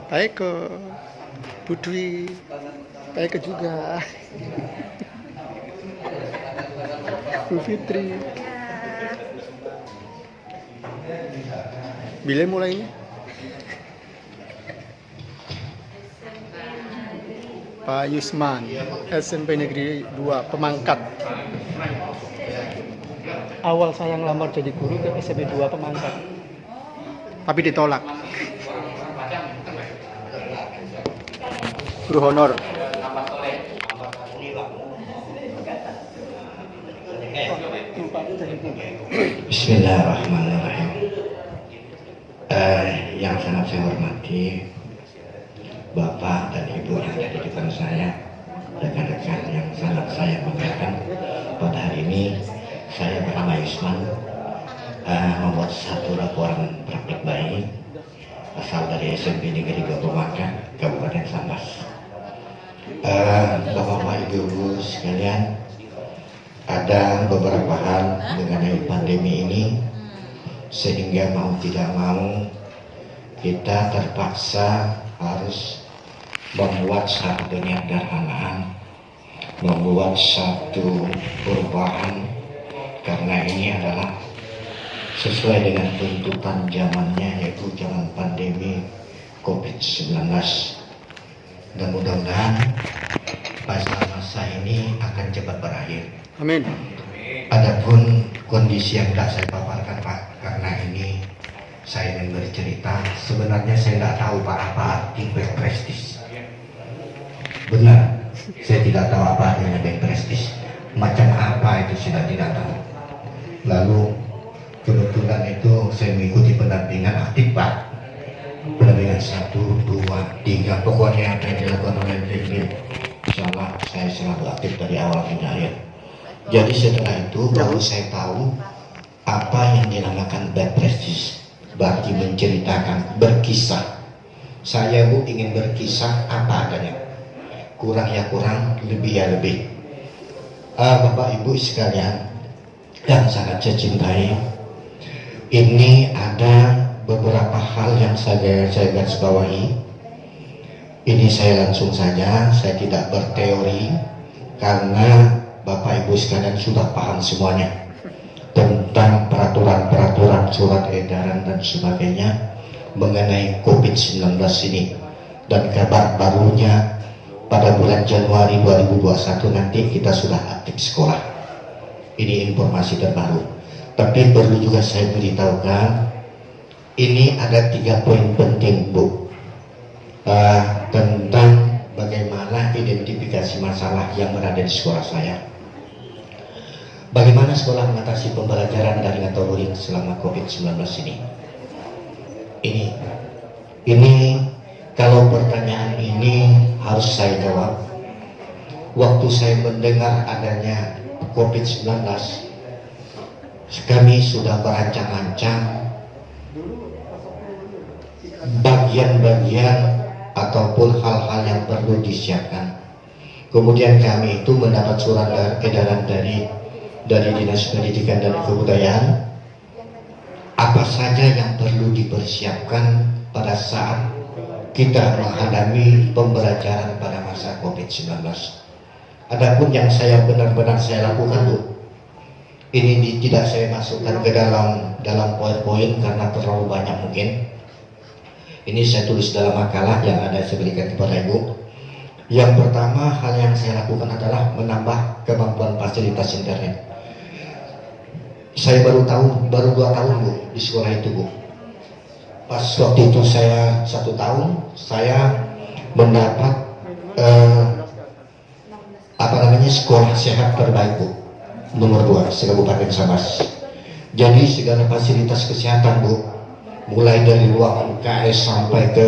Pak Eko, Bu Dwi, Pak Eko juga, Bu Fitri. Bila mulainya? Pak Yusman, SMP Negeri 2, Pemangkat. Awal saya ngelamar jadi guru ke SMP 2 Pemangkat, tapi ditolak. Guru honor. Bismillahirrahmanirrahim. Yang sangat saya hormati Bapak dan Ibu yang ada di depan saya, rekan-rekan yang sangat saya banggakan. Pada hari ini saya bernama Yusman, membuat satu laporan praktik baik asal dari SMP Negeri 2 Pemangkat, Kabupaten Sambas. Bapak-bapak, ibu-ibu sekalian, ada beberapa hal mengenai pandemi ini sehingga mau tidak mau kita terpaksa harus membuat satu penyederhanaan, membuat satu perubahan, karena ini adalah sesuai dengan tuntutan zamannya, yaitu zaman pandemi COVID-19. Dan mudah-mudahan masa-masa ini akan cepat berakhir. Amin. Adapun kondisi yang tidak saya paparkan Pak, karena ini saya ingin bercerita. Sebenarnya saya tidak tahu Pak apa arti bed prestis. Benar, saya tidak tahu apa artinya bed prestis. Macam apa itu sudah tidak tahu. Lalu kebetulan itu saya mengikuti pendampingan aktif Pak. Pendampingan 1, 2, 3, pokoknya apa yang dilakukan oleh tim. Insyaallah saya selalu aktif dari awal hingga akhir. Jadi setelah itu baru saya tahu apa yang dinamakan bed prestis. Berarti menceritakan, berkisah. Saya Bu ingin berkisah apa adanya. Kurang ya kurang, lebih ya lebih. Bapak Ibu sekalian yang sangat saya cintai, ini ada beberapa hal yang saya garis bawahi. Ini saya langsung saja, saya tidak berteori karena Bapak Ibu sekalian sudah paham semuanya tentang peraturan-peraturan, surat edaran dan sebagainya mengenai COVID-19 ini. Dan kabar barunya pada bulan Januari 2021 nanti kita sudah aktif sekolah. Ini informasi terbaru. Tapi perlu juga saya beritahukan, ini ada 3 poin penting Bu, tentang bagaimana identifikasi masalah yang berada di sekolah saya. Bagaimana sekolah mengatasi pembelajaran daring atau luring selama COVID-19 ini? Ini kalau pertanyaan ini harus saya jawab. Waktu saya mendengar adanya COVID-19, kami sudah berancang-ancang bagian-bagian ataupun hal-hal yang perlu disiapkan. Kemudian kami itu mendapat surat edaran dari Dinas Pendidikan dan Kebudayaan, apa saja yang perlu dipersiapkan pada saat kita menghadapi pembelajaran pada masa COVID-19. Adapun yang saya benar-benar saya lakukan Bu, ini tidak saya masukkan ke dalam poin-poin karena terlalu banyak mungkin. Ini saya tulis dalam makalah yang ada saya berikan kepada Ibu. Yang pertama, hal yang saya lakukan adalah menambah kemampuan fasilitas internet. Saya baru 2 tahun Bu di sekolah itu Bu. Pas waktu itu saya 1 tahun, saya mendapat sekolah sehat terbaik Bu, nomor 2 se-Kabupaten Sambas. Jadi segala fasilitas kesehatan Bu, mulai dari ruang UKS sampai ke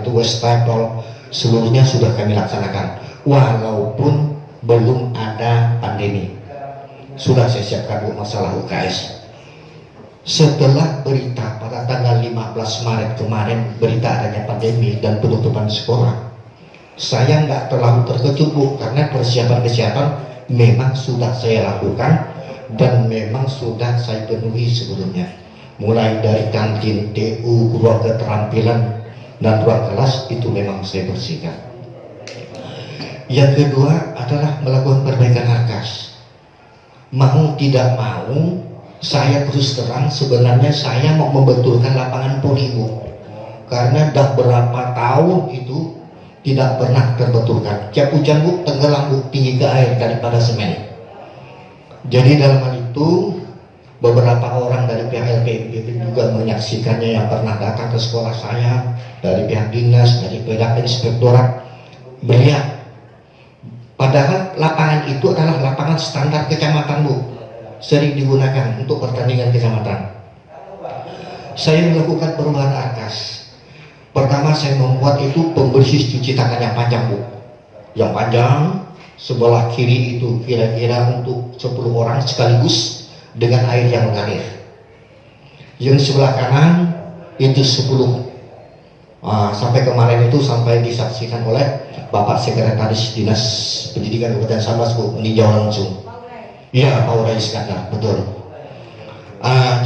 Westapel, seluruhnya sudah kami laksanakan. Walaupun belum ada pandemi, sudah saya siapkan Bu masalah UKS. Setelah berita pada tanggal 15 Maret kemarin, berita adanya pandemi dan penutupan sekolah, saya nggak terlalu terkejut Bu, karena persiapan kesehatan memang sudah saya lakukan dan memang sudah saya penuhi sebelumnya. Mulai dari kantin, TU, ruang keterampilan, dan ruang kelas itu memang saya bersihkan. Yang kedua adalah melakukan perbaikan arkas. Mau tidak mau, saya terus terang sebenarnya saya mau membetulkan lapangan poli, Bu. Karena dah berapa tahun itu tidak pernah terbetulkan. Tiap hujan, Bu, tenggelam, Bu, tinggi ke air daripada semen. Jadi dalam hal itu beberapa orang dari pihak LPMP juga menyaksikannya yang pernah datang ke sekolah saya, dari pihak dinas, dari pihak inspektorat, melihat. Padahal lapangan itu adalah lapangan standar kecamatan, Bu, sering digunakan untuk pertandingan kecamatan. Saya melakukan perubahan arkas. Pertama saya membuat itu pembersih cuci tangan yang panjang, Bu, yang panjang. Sebelah kiri itu kira-kira untuk 10 orang sekaligus dengan air yang mengalir. Yang sebelah kanan itu 10. Sampai kemarin itu sampai disaksikan oleh Bapak Sekretaris Dinas Pendidikan Kabupaten Sambas, Bu, meninjau langsung. Iya, Pak Urai Iskandar, betul.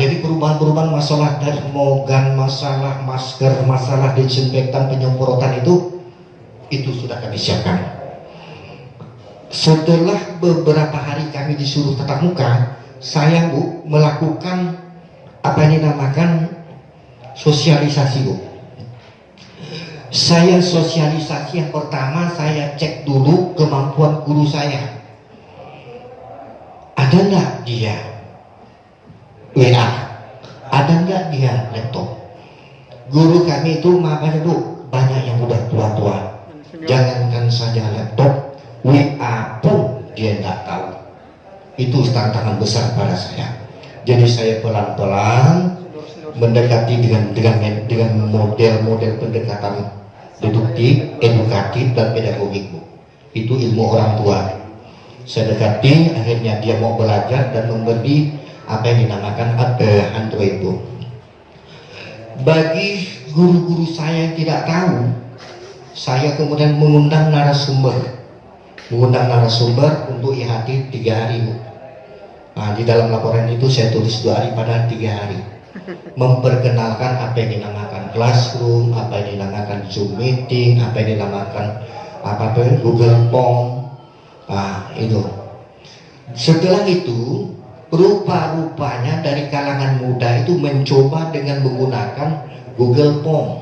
Jadi perubahan-perubahan masalah termogan, masalah masker, masalah disinfektan, penyemprotan itu sudah kami siapkan. Setelah beberapa hari kami disuruh tatap muka, saya, Bu, melakukan apa yang dinamakan sosialisasi, Bu. Saya sosialisasi yang pertama, saya cek dulu kemampuan guru saya. Ada nggak dia WA? Ada nggak dia laptop? Guru kami itu makanya, Bu, banyak yang udah tua-tua. Jangankan saja laptop, WA pun dia nggak tahu. Itu tantangan besar pada saya. Jadi saya pelan-pelan mendekati dengan model-model pendekatan deduktif, edukatif, dan pedagogik, Bu. Itu ilmu orang tua. Saya dekati, akhirnya dia mau belajar dan memberi apa yang dinamakan Android, Bu. Bagi guru-guru saya yang tidak tahu, saya kemudian mengundang narasumber untuk IHT 3 hari, Bu. Di dalam laporan itu saya tulis 2 hari pada 3 hari, memperkenalkan apa yang dinamakan classroom, apa yang dinamakan Zoom meeting, apa yang dinamakan Google Form. Itu. Setelah itu, rupa-rupanya dari kalangan muda itu mencoba dengan menggunakan Google Form.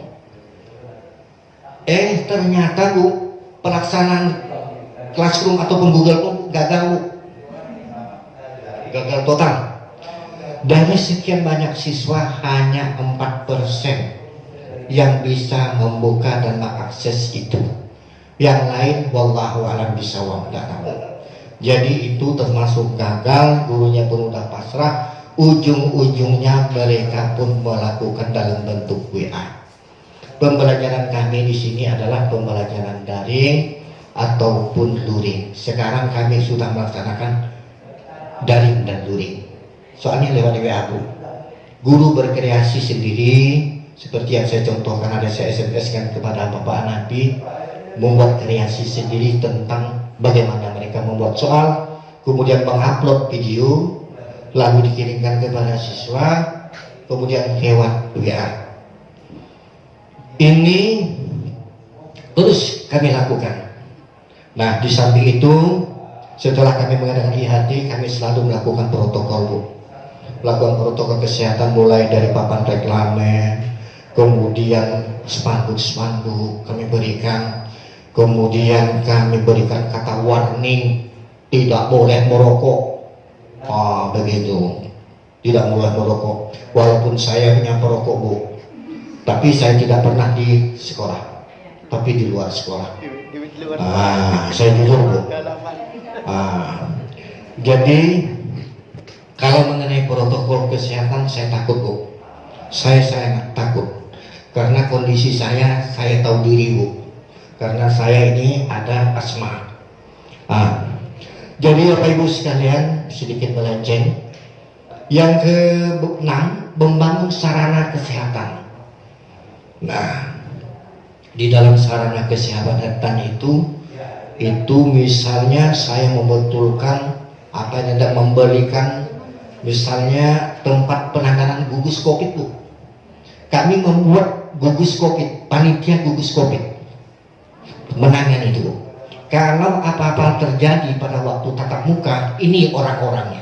Ternyata, Bu, pelaksanaan classroom ataupun Google Form gagal, Bu. Gagal total. Dari sekian banyak siswa hanya 4% yang bisa membuka dan mengakses itu. Yang lain wallahu a'lam bishawab, nggak tahu. Jadi itu termasuk gagal, gurunya pun udah pasrah, ujung-ujungnya mereka pun melakukan dalam bentuk WA. Pembelajaran kami di sini adalah pembelajaran daring ataupun luring. Sekarang kami sudah melaksanakan daring dan luring. Soalnya lewat WA, Bu. Guru berkreasi sendiri, seperti yang saya contohkan, ada saya SMS-kan kepada Bapak Nabi, membuat kreasi sendiri tentang bagaimana mereka membuat soal, kemudian mengupload video, lalu dikirimkan kepada siswa, kemudian lewat WA. Ini terus kami lakukan. Nah, di samping itu, setelah kami mengadakan IHT, kami selalu melakukan protokol, Bu. Melakukan protokol kesehatan mulai dari papan reklame, kemudian spanduk-spanduk kami berikan, kemudian kami berikan kata warning, tidak boleh merokok. Begitu, tidak boleh merokok. Walaupun saya punya perokok, Bu, tapi saya tidak pernah di sekolah, tapi di luar sekolah. Saya jujur, Bu. Jadi kalau mengenai protokol kesehatan saya takut, Bu. Saya sangat takut karena kondisi saya tahu diri, Bu. Karena saya ini ada asma. Jadi Bapak Ibu sekalian, sedikit melenceng. Yang ke-6, membangun sarana kesehatan. Nah, di dalam sarana kesehatan itu misalnya saya membetulkan apa yang tidak memberikan, misalnya tempat penanganan gugus COVID, Bu. Kami membuat gugus COVID, panitia gugus COVID menangani itu. Kalau apa-apa terjadi pada waktu tatap muka, ini orang-orangnya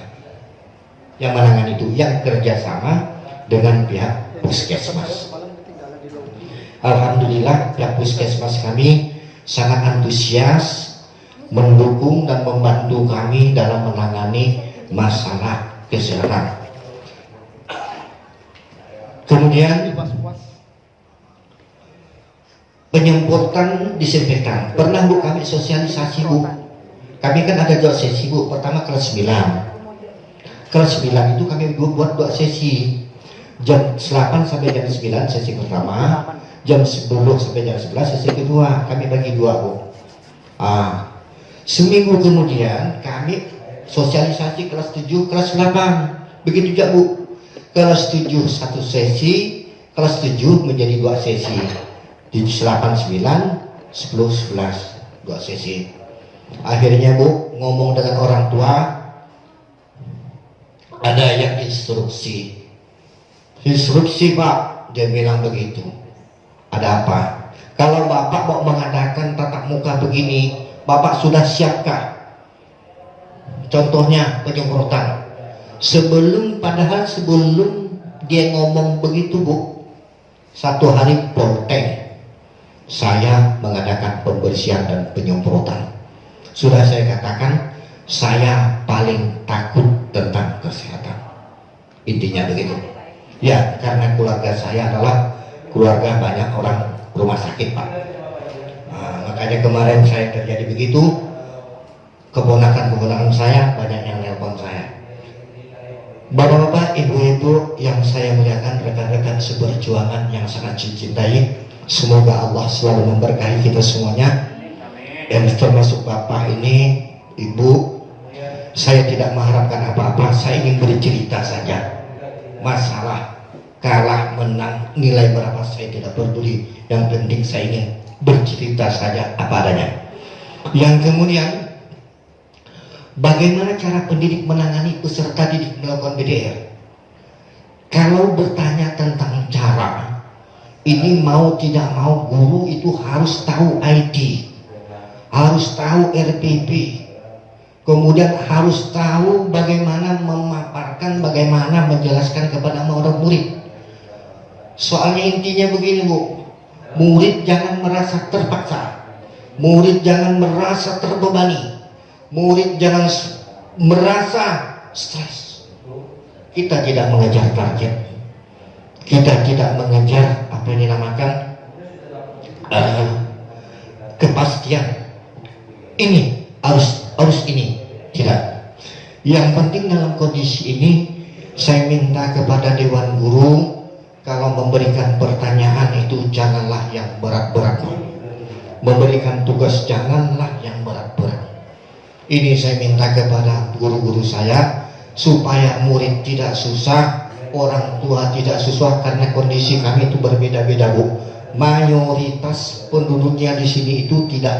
yang menangani itu, yang kerjasama dengan pihak puskesmas. Alhamdulillah pihak puskesmas kami sangat antusias mendukung dan membantu kami dalam menangani masalah kesehatan. Kemudian penyemprotan disinfektan. Pernah Bu kami sosialisasi Bu. Kami kan ada 2 sesi Bu. Pertama kelas 9. Kelas 9 itu kami buat 2 sesi. Jam 8 sampai jam 9 sesi pertama. Jam 10 sampai jam 11 sesi kedua. Kami bagi 2 Bu. Seminggu kemudian kami sosialisasi kelas 7, kelas 8. Begitu juga Bu. Kelas 7 1 sesi, kelas 7 menjadi 2 sesi. Di 8, 9, 10, 11 2 sesi. Akhirnya Bu ngomong dengan orang tua, ada yang instruksi Pak, dia bilang begitu. Ada apa? Kalau Bapak mau mengadakan tatap muka begini, Bapak sudah siapkah? Contohnya penyemprotan. Padahal sebelum dia ngomong begitu Bu, 1 hari ponteng saya mengadakan pembersihan dan penyemprotan. Sudah saya katakan, saya paling takut tentang kesehatan. Intinya begitu. Ya, karena keluarga saya adalah keluarga banyak orang rumah sakit Pak. Makanya kemarin saya terjadi begitu, keponakan saya banyak yang nelpon saya. Bapak-bapak, ibu-ibu yang saya muliakan, rekan-rekan seperjuangan yang sangat dicintai, semoga Allah selalu memberkahi kita semuanya. Yang termasuk Bapak ini, Ibu, saya tidak mengharapkan apa-apa, saya ingin bercerita saja. Masalah kalah menang nilai berapa saya tidak peduli, yang penting saya ingin bercerita saja apa adanya. Yang kemudian, bagaimana cara pendidik menangani peserta didik melakukan BDR? Kalau bertanya tentang cara, ini mau tidak mau guru itu harus tahu ID, harus tahu RPP, kemudian harus tahu bagaimana memaparkan, bagaimana menjelaskan kepada orang murid. Soalnya intinya begini Bu, murid jangan merasa terpaksa, murid jangan merasa terbebani, murid jangan merasa stres. Kita tidak mengejar target, kita tidak mengejar apa yang dinamakan kepastian. Ini harus ini, tidak. Yang penting dalam kondisi ini, saya minta kepada Dewan Guru, kalau memberikan pertanyaan itu janganlah yang berat-berat, memberikan tugas janganlah yang berat-berat. Ini saya minta kepada guru-guru saya, supaya murid tidak susah, orang tua tidak susah, karena kondisi kami itu berbeda-beda Bu. Mayoritas penduduknya di sini itu tidak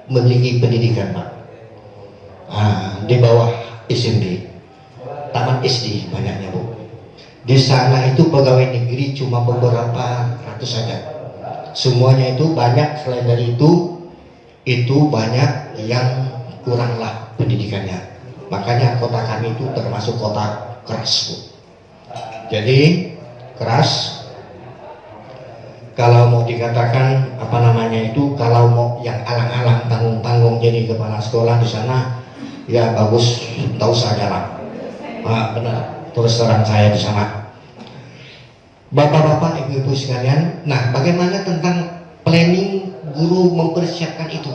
memiliki pendidikan Pak. Di bawah SMP, taman SD banyaknya Bu. Di sana itu pegawai negeri cuma beberapa ratus saja. Semuanya itu banyak, selain dari itu banyak yang kuranglah pendidikannya. Makanya kota kami itu termasuk kota keras Bu. Jadi keras. Kalau mau dikatakan apa namanya itu, kalau mau yang alang-alang tanggung-tanggung jadi kepala sekolah di sana, ya bagus, tahu saja lah. Benar, terus terang saya di sana. Bapak-bapak, ibu-ibu sekalian, nah bagaimana tentang planning guru mempersiapkan itu?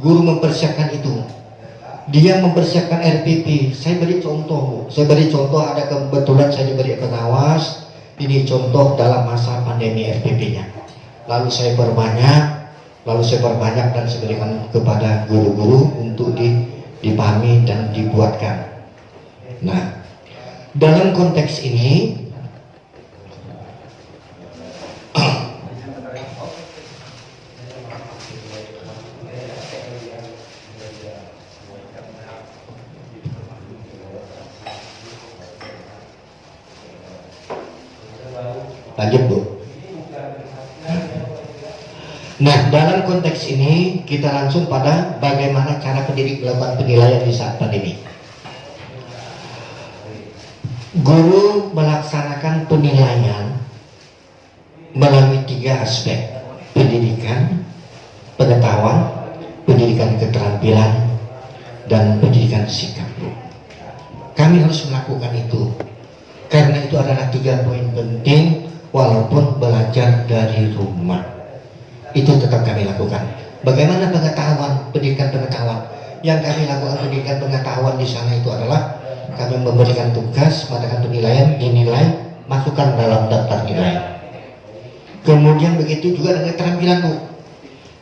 Guru mempersiapkan itu, dia mempersiapkan RPP. Saya beri contoh, ada kebetulan saya diberi pengawas. Ini contoh dalam masa pandemi RPP-nya. Lalu saya perbanyak dan saya berikan kepada guru-guru untuk dipahami dan dibuatkan. Nah, dalam konteks ini lanjut Bu. Nah, dalam konteks ini kita langsung pada bagaimana cara pendidik melakukan penilaian di saat pandemi. Guru melaksanakan penilaian melalui 3 aspek: pendidikan, pengetahuan, pendidikan keterampilan, dan pendidikan sikap. Kami harus melakukan itu karena itu adalah 3 poin penting walaupun belajar dari rumah. Itu tetap kami lakukan. Bagaimana pengetahuan, pendidikan pengetahuan? Yang kami lakukan pendidikan pengetahuan di sana itu adalah kami memberikan tugas, mengadakan penilaian, dinilai, masukkan dalam daftar nilai. Kemudian begitu juga dengan keterampilan, Bu.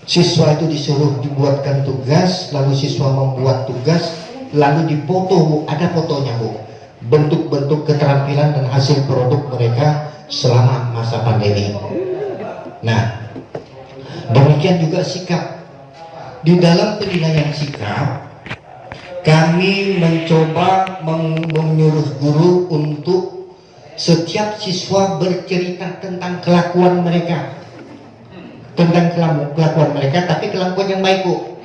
Siswa itu disuruh dibuatkan tugas, lalu siswa membuat tugas, lalu dipoto, Bu. Ada fotonya, Bu. Bentuk-bentuk keterampilan dan hasil produk mereka selama masa pandemi. Nah, demikian juga sikap. Di dalam penilaian sikap, kami mencoba menyuruh guru untuk setiap siswa bercerita tentang kelakuan mereka. Tentang kelakuan mereka, tapi kelakuan yang baik, Bu.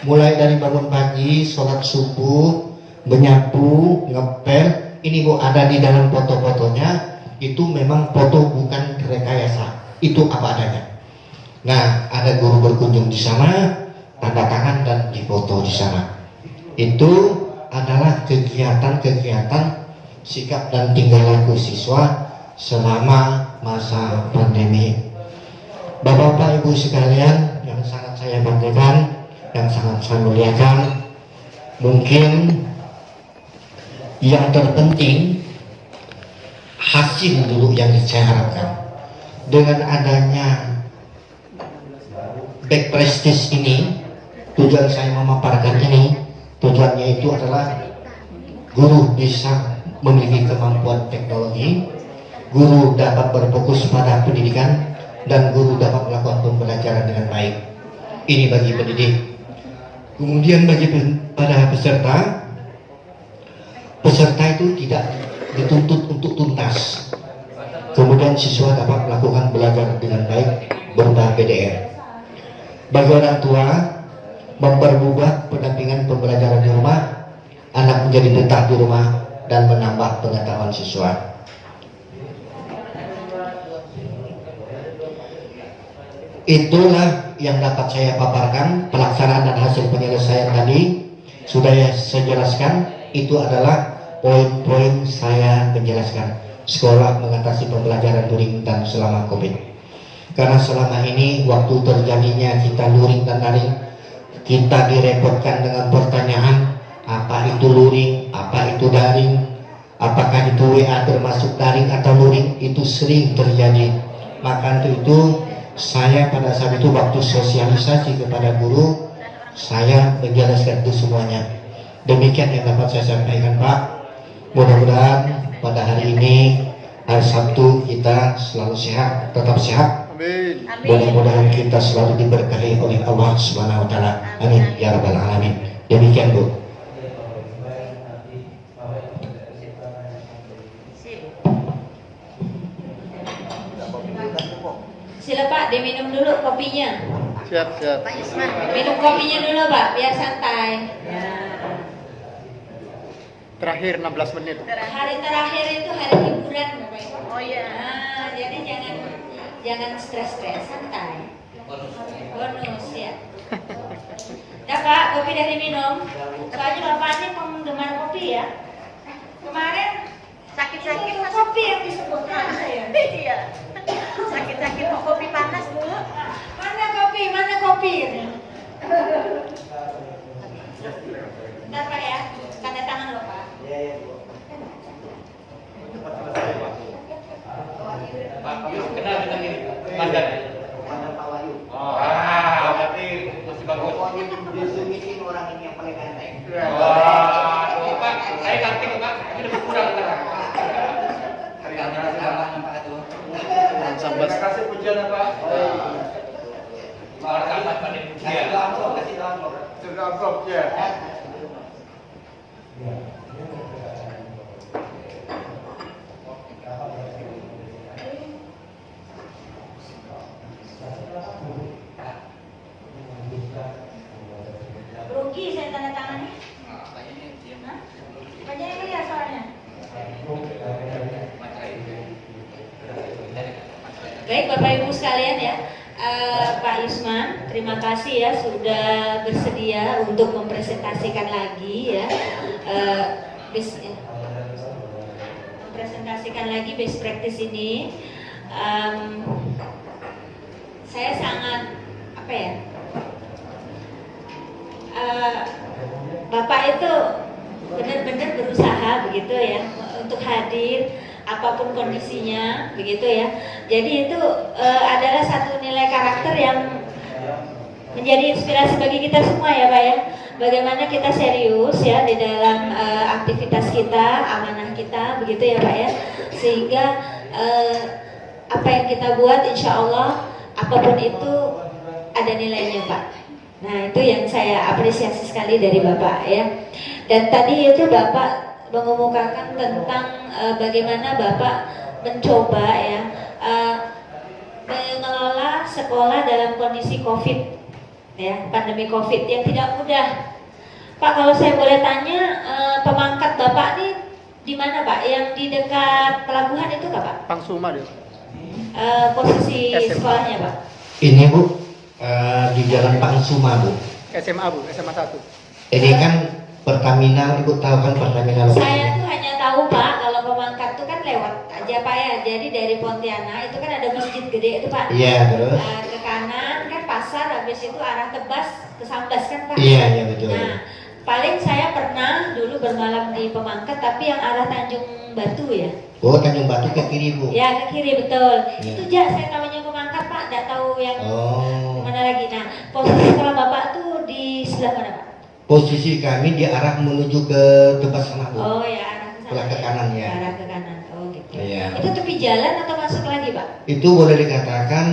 Mulai dari bangun pagi, sholat subuh, menyapu, ngepel. Ini, Bu, ada di dalam foto-fotonya. Itu memang foto, bukan rekayasa. Itu apa adanya. Nah, ada guru berkunjung di sana, tanda tangan dan difoto di sana. Itu adalah kegiatan-kegiatan sikap dan tingkah laku siswa selama masa pandemi. Bapak-bapak, Ibu sekalian yang sangat saya banggakan, yang sangat saya muliakan, mungkin yang terpenting hasil dulu yang saya harapkan. Dengan adanya back prestige ini, tujuan saya memaparkan ini, tujuannya itu adalah guru bisa memiliki kemampuan teknologi, guru dapat berfokus pada pendidikan, dan guru dapat melakukan pembelajaran dengan baik. Ini bagi pendidik. Kemudian bagi para peserta, peserta itu tidak dituntut untuk tuntas. Kemudian siswa dapat melakukan belajar dengan baik berupa PDR. Bagi orang tua, mempermudah pendampingan pembelajaran di rumah, anak menjadi betah di rumah dan menambah pengetahuan siswa. Itulah yang dapat saya paparkan. Pelaksanaan dan hasil penyelesaian tadi sudah saya jelaskan. Itu adalah poin-poin saya menjelaskan sekolah mengatasi pembelajaran luring dan selama COVID. Karena selama ini waktu terjadinya kita luring dan daring, kita direpotkan dengan pertanyaan, apa itu luring, apa itu daring, apakah itu WA termasuk daring atau luring. Itu sering terjadi. Maka itu saya pada saat itu waktu sosialisasi kepada guru, saya menjelaskan itu semuanya. Demikian yang dapat saya sampaikan, Pak. Mudah-mudahan pada hari ini, hari Sabtu, kita selalu sehat, tetap sehat. Amin. Mudah-mudahan kita selalu diberkahi oleh Allah Subhanahu wa taala. Amin ya rabbal alamin. Demikian, Bu. Sila Pak, diminum dulu kopinya. Siap, siap. Pak Yusman, minum kopinya dulu Pak, biar santai. Ya. Terakhir 16 menit. Hari terakhir itu hari hiburan Bapak Ibu. Oh iya. Nah, jadi jangan stres-stres, santai. Bonus ya. Nah Pak, kopi udah diminum. Soalnya bapaknya penggemar kopi ya. Kemarin Sakit-sakit minum masuk kopi yang disebutkan saya. Iya. Sakit-sakit mau kopi panas, Bu. Mana kopi? Mana kopi? Bentar Pak ya, tanda tangan loh Pak. Pak, kenal dengan ini? Mandan. Mandan Pak Wahyu. Oh, berarti masih bagus. Disumitin orang ini yang paling ganteng. Wah, tuh, Pak, saya ganti kok, Pak. Ini lebih kurang sekarang. Sambat. Terima kasih pujian, Pak. Pak, sambat pada pujian. Sudah amplop, ya. tanda tangannya? Hah? Banyak yang lihat soalnya. Baik Bapak Ibu sekalian ya, Pak Yusman, terima kasih ya sudah bersedia untuk mempresentasikan lagi ya, mempresentasikan lagi best practice ini. Saya sangat apa ya? Bapak itu benar-benar berusaha begitu ya untuk hadir apapun kondisinya begitu ya. Jadi itu adalah satu nilai karakter yang menjadi inspirasi bagi kita semua ya Pak ya. Bagaimana kita serius ya di dalam aktivitas kita, amanah kita begitu ya Pak ya. Sehingga apa yang kita buat insya Allah apapun itu ada nilainya Pak. Nah itu yang saya apresiasi sekali dari Bapak ya. Dan tadi itu Bapak mengemukakan tentang bagaimana Bapak mencoba ya mengelola sekolah dalam kondisi COVID ya, pandemi COVID yang tidak mudah. Pak, kalau saya boleh tanya, pemangkat Bapak ini di mana Pak? Yang di dekat pelabuhan itu kah Pak? Pangsuma dia. Posisi SMA. sekolahnya Pak? Ini Bu, di Jalan Pangsuma Bu. SMA Bu, SMA 1. Ini kan Pertamina, Ibu tahu kan Pertamina lokasinya? Saya tuh hanya tahu Pak, kalau pemangkat tuh kan lewat aja Pak ya. Jadi dari Pontianak itu kan ada masjid gede itu Pak. Iya terus. Ke kanan kan pasar, habis itu arah Tebas ke Sambas kan Pak. Iya betul. Nah, paling saya pernah dulu bermalam di Pemangkat, tapi yang arah Tanjung Batu ya. Oh Tanjung Batu ke kiri Bu. Ya ke kiri betul. Ya. Itu aja saya tahunya Pemangkat Pak, nggak tahu yang Oh. mana lagi. Nah, posisi sekolah Bapak tuh di sebelah mana Pak? Posisi kami di arah menuju ke Tebas sana Bu. Oh ya arah ke sana. Arah ke kanan ya. Arah ke kanan. Oh gitu. Iya. Itu tepi jalan atau masuk lagi Pak? Itu boleh dikatakan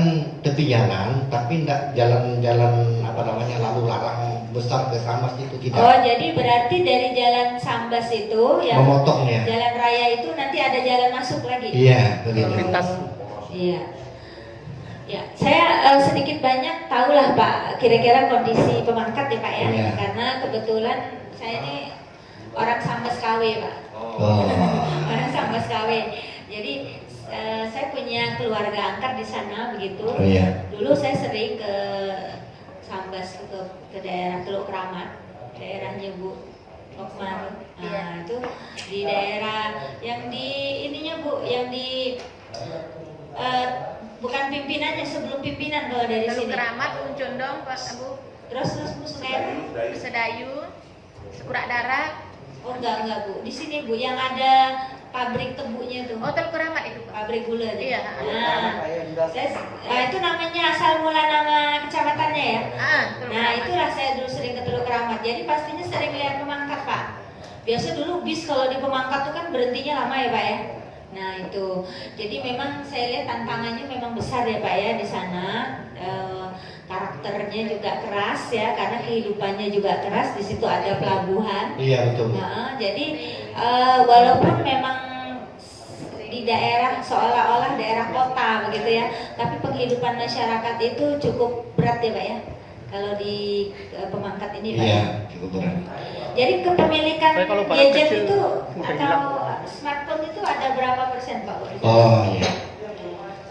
tepi jalan, tapi tidak jalan-jalan apa namanya lalu larang besar ke Sambas itu tidak. Oh jadi berarti dari jalan Sambas itu ya. Memotongnya. Jalan raya itu nanti ada jalan masuk lagi. Iya begitu. Lintas. Iya. Ya, saya sedikit banyak tahulah Pak kira-kira kondisi Pemangkat ya Pak ya. Iya. Karena kebetulan saya ini orang Sambas KW Pak. Oh. Orang Sambas KW. Jadi saya punya keluarga angkat di sana begitu. Oh, iya. Dulu saya sering ke Sambas ke daerah Teluk Kramat, daerahnya Bu Okmar. Nah, itu di daerah yang di ininya Bu, yang di bukan pimpinannya, sebelum pimpinan kalau dari Teluk sini. Keramat, Uncondong, Pak Bu, Terus Sungai. Sedayu, Sekurak Darat. Oh enggak Bu. Di sini Bu yang ada pabrik tebunya tuh. Oh Teluk Keramat itu Pak. Pabrik gula tuh. Iya. Nah, itu namanya asal mula nama kecamatannya ya. Teluk Nah Keramat. itulah saya dulu sering ke Teluk Keramat. Jadi pastinya sering lihat Pemangkat Pak. Biasa dulu bis kalau di Pemangkat tuh kan berhentinya lama ya Pak ya. Nah itu. Jadi memang saya lihat tantangannya memang besar ya Pak ya di sana. Karakternya juga keras ya, karena kehidupannya juga keras. Di situ ada pelabuhan. Iya betul. Nah, jadi walaupun memang di daerah seolah-olah daerah kota begitu ya, tapi penghidupan masyarakat itu cukup berat ya Pak ya, kalau di Pemangkat ini Pak. Iya cukup berat. Jadi kepemilikan Tapi kalau barang gadget kecil, itu mudah atau smartphone itu ada berapa persen Pak? Oh iya.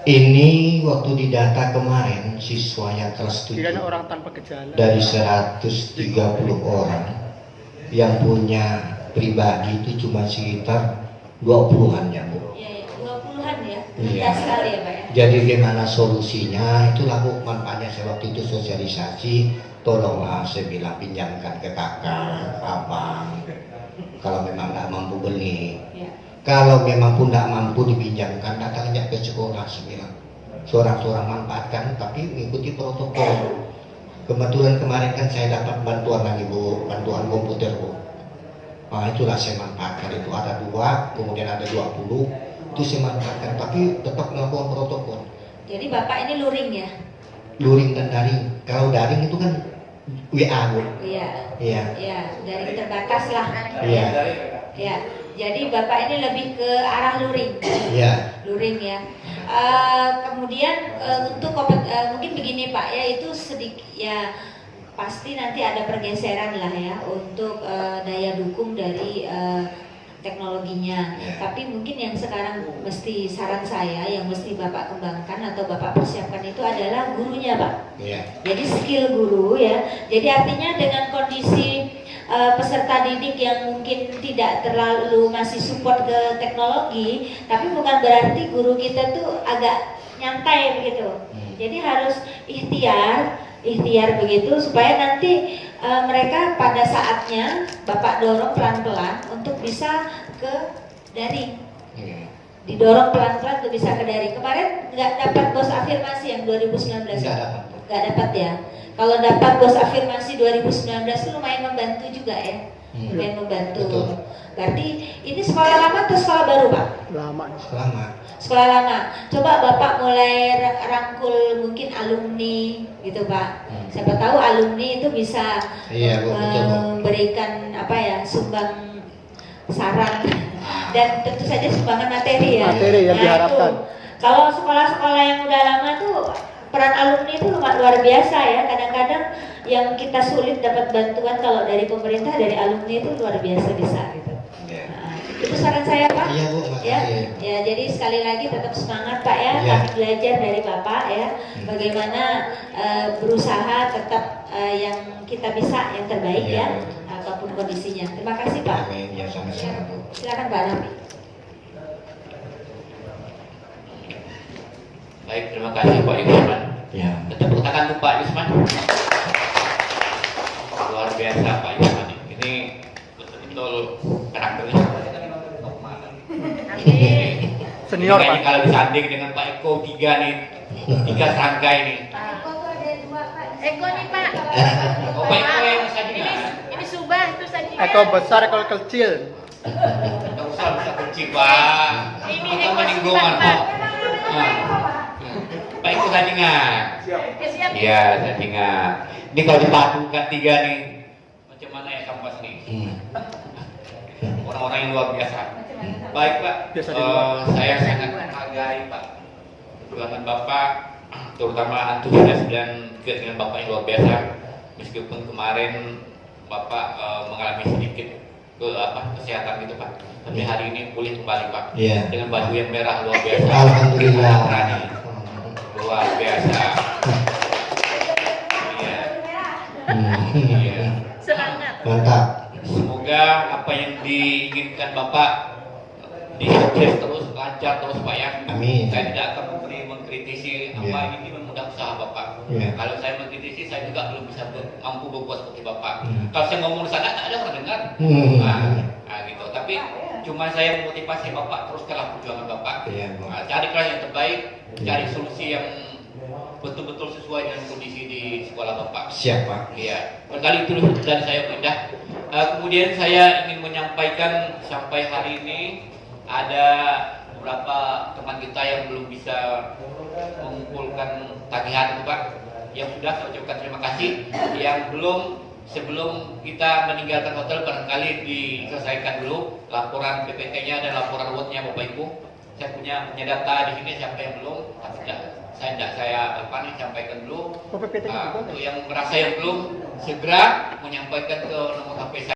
Ini waktu didata kemarin siswa yang kelas 7 Tidak ada orang tanpa gejala. dari 130 orang yang punya pribadi itu cuma sekitar 20-an ya Bu. Iya, 20-an ya. Iya. Rendah sekali ya Pak ya. Jadi gimana solusinya? Itulah Bu manfaatnya saya waktu itu sosialisasi. Tolonglah saya bilang pinjamkan ke kakak, abang. Kalau memang tidak mampu beli. Iya. Kalau memang pun tidak mampu dipinjamkan, datang aja ke sekolah sembilan. Seorang-seorang manfaatkan, tapi mengikuti protokol. Kebetulan kemarin kan saya dapat bantuan lagi Bu, bantuan komputer Bu. Nah, itulah saya manfaatkan itu ada 2, kemudian ada 20. Itu saya manfaatkan, tapi tetap melakukan protokol. Jadi Bapak ini luring ya? Luring dan daring. Kalau daring itu kan WA Bu. Iya. Iya. Iya, dari terbatas lah. Iya. Ya, jadi Bapak ini lebih ke arah luring. Iya. Luring ya. Kemudian untuk mungkin begini Pak ya, itu sedikit ya, pasti nanti ada pergeseran lah ya untuk daya dukung dari teknologinya. Ya. Tapi mungkin yang sekarang mesti saran saya yang mesti Bapak kembangkan atau Bapak persiapkan itu adalah gurunya, Pak. Iya. Jadi skill guru ya. Jadi artinya dengan kondisi peserta didik yang mungkin tidak terlalu masih support ke teknologi, tapi bukan berarti guru kita tuh agak nyantai begitu. Jadi harus ikhtiar begitu supaya nanti mereka pada saatnya Bapak dorong pelan-pelan untuk bisa ke daring. Didorong pelan-pelan untuk bisa ke daring. Kemarin nggak dapat bos afirmasi yang 2019. Nggak dapat ya. Kalau dapat bos afirmasi 2019 itu lumayan membantu juga ya. Lumayan membantu. Betul. Berarti ini sekolah lama atau sekolah baru, Pak? Lama. Selamat. Sekolah lama. Coba Bapak mulai rangkul mungkin alumni gitu, Pak. Siapa tahu alumni itu bisa Iya, Bu, betul, Bu. memberikan apa ya, sumbang saran dan tentu saja sumbangan materi ya. Materi yang Nah, diharapkan. itu. Kalau sekolah-sekolah yang udah lama tuh peran alumni itu luar biasa ya. Kadang-kadang yang kita sulit dapat bantuan kalau dari pemerintah, dari alumni itu luar biasa bisa gitu. Iya. Nah, itu saran saya, Pak. Iya, Bu, Ya, makasih. ya, jadi sekali lagi tetap semangat, Pak ya. Iya. Kami belajar dari Bapak ya, bagaimana berusaha tetap yang kita bisa yang terbaik Iya, ya, Bu. apapun kondisinya. Terima kasih, Pak. Amin. Ya, sama-sama, Bu. Silakan Pak Rami. Baik, terima kasih Pak Yusman. Ya. Tepuk tangan untuk Pak Yusman. Luar biasa Pak Yusman. Ini betul-betul karakternya. Amin. Senior, Ini kayaknya Pak. kalau disanding dengan Pak Eko tiga serangkai nih. Eko nih Pak. Oh, Pak Eko yang sajian. Ini subah itu sajian. Eko besar, Eko kecil. Tidak usah bisa kecil Pak. Ini Kita Eko meninggungan Pak. Pak. Pak Eko sajian. Siap. Iya, sajian. Ini kalau dipadukan tiga nih, macam mana ya kampus nih? Orang-orang yang luar biasa. Baik Pak, Biasa di luar. saya sangat menghargai Pak perjuangan Bapak, terutama antusias dan keinginan Bapak yang luar biasa. Meskipun kemarin Bapak mengalami sedikit kesehatan gitu Pak, tapi hari ini pulih kembali Pak. Iya. Dengan baju yang merah luar biasa. Alhamdulillah. Berani, luar biasa. Iya. Iya. Semangat. Mantap. Semoga apa yang diinginkan Bapak sukses terus, lancar terus Pak ya. Amin. Saya tidak akan mengkritisi apa Ya. ini mudah usaha Bapak. Ya. Kalau saya mengkritisi, saya juga belum bisa mampu berbuat seperti Bapak. Hmm. Kalau saya ngomong di sana, tak ada orang dengar. Nah, gitu. Tapi cuma saya memotivasi Bapak, teruskanlah perjuangan Bapak. Iya, Bu. Nah, carilah yang terbaik, cari solusi yang betul-betul sesuai dengan kondisi di sekolah Bapak. Siap, Pak. Iya, barangkali itu dulu dari saya Indah. Kemudian saya ingin menyampaikan sampai hari ini ada beberapa teman kita yang belum bisa mengumpulkan tagihan itu Pak. Yang sudah saya ucapkan terima kasih. Yang belum, sebelum kita meninggalkan hotel barangkali diselesaikan dulu laporan PPT-nya dan laporan WOT-nya Bapak Ibu. Saya punya data di sini siapa yang belum, saya sampaikan dulu. Oh, PPT-nya juga, Untuk yang merasa yang belum, segera menyampaikan ke nomor HP saya.